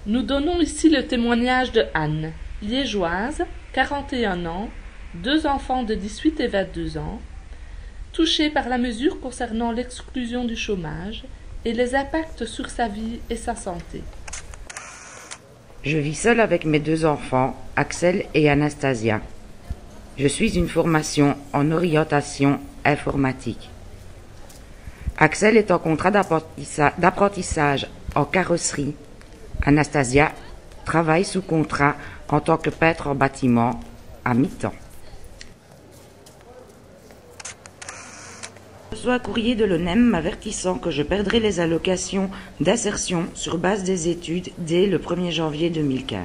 Nous donnons ici le témoignage de Anne, liégeoise, 41 ans, 2 enfants de 18 et 22 ans, touchée par la mesure concernant l'exclusion du chômage et les impacts sur sa vie et sa santé. Je vis seule avec mes 2 enfants, Axel et Anastasia. Je suis une formation en orientation informatique. Axel est en contrat d'apprentissage en carrosserie. Anastasia travaille sous contrat en tant que peintre en bâtiment à mi-temps. Je reçois un courrier de l'ONEM m'avertissant que je perdrai les allocations d'insertion sur base des études dès le 1er janvier 2015.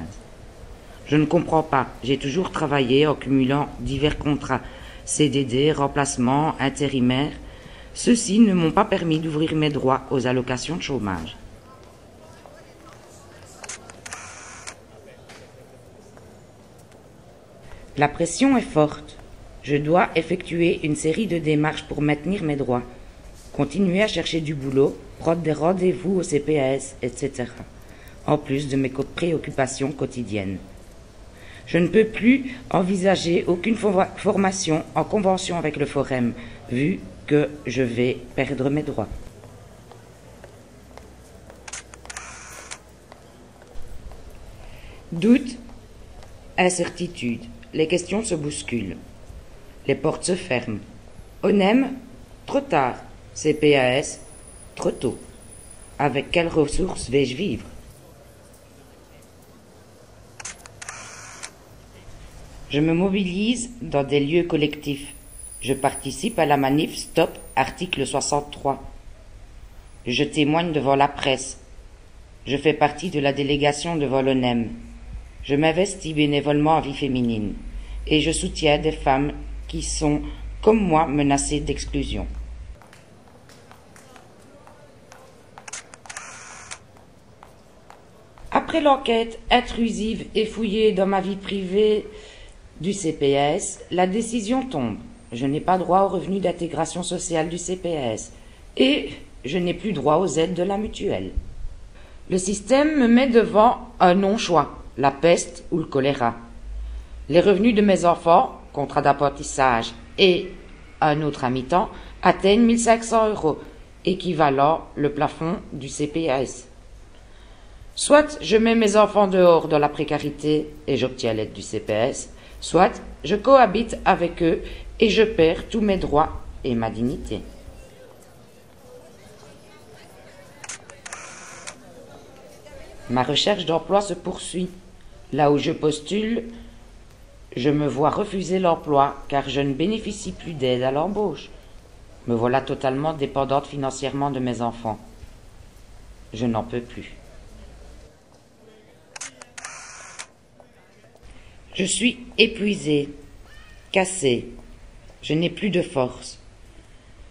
Je ne comprends pas. J'ai toujours travaillé en cumulant divers contrats, CDD, remplacements, intérimaires. Ceux-ci ne m'ont pas permis d'ouvrir mes droits aux allocations de chômage. La pression est forte. Je dois effectuer une série de démarches pour maintenir mes droits, continuer à chercher du boulot, prendre des rendez-vous au CPAS, etc., en plus de mes préoccupations quotidiennes. Je ne peux plus envisager aucune formation en convention avec le Forum, vu que je vais perdre mes droits. Doute, incertitude, les questions se bousculent. Les portes se ferment. ONEM, trop tard. CPAS, trop tôt. Avec quelles ressources vais-je vivre? Je me mobilise dans des lieux collectifs. Je participe à la manif Stop article 63. Je témoigne devant la presse. Je fais partie de la délégation devant l'ONEM. Je m'investis bénévolement en vie féminine. Et je soutiens des femmes qui sont, comme moi, menacées d'exclusion. Après l'enquête intrusive et fouillée dans ma vie privée du CPS, la décision tombe. Je n'ai pas droit aux revenus d'intégration sociale du CPS et je n'ai plus droit aux aides de la mutuelle. Le système me met devant un non-choix, la peste ou le choléra. Les revenus de mes enfants, contrat d'apprentissage et un autre à mi-temps, atteignent 1 500 €, équivalent le plafond du CPAS. Soit je mets mes enfants dehors dans la précarité et j'obtiens l'aide du CPS, soit je cohabite avec eux et je perds tous mes droits et ma dignité. Ma recherche d'emploi se poursuit. Là où je postule, je me vois refuser l'emploi car je ne bénéficie plus d'aide à l'embauche. Me voilà totalement dépendante financièrement de mes enfants. Je n'en peux plus. Je suis épuisée, cassée. Je n'ai plus de force.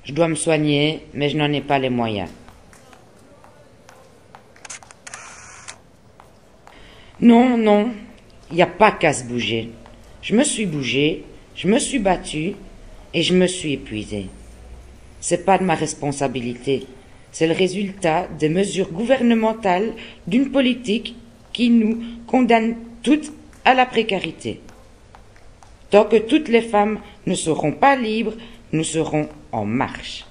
Je dois me soigner, mais je n'en ai pas les moyens. Non, il n'y a pas qu'à se bouger. Je me suis bougée, je me suis battue et je me suis épuisée. C'est pas de ma responsabilité. C'est le résultat des mesures gouvernementales d'une politique qui nous condamne toutes à la précarité. Tant que toutes les femmes ne seront pas libres, nous serons en marche.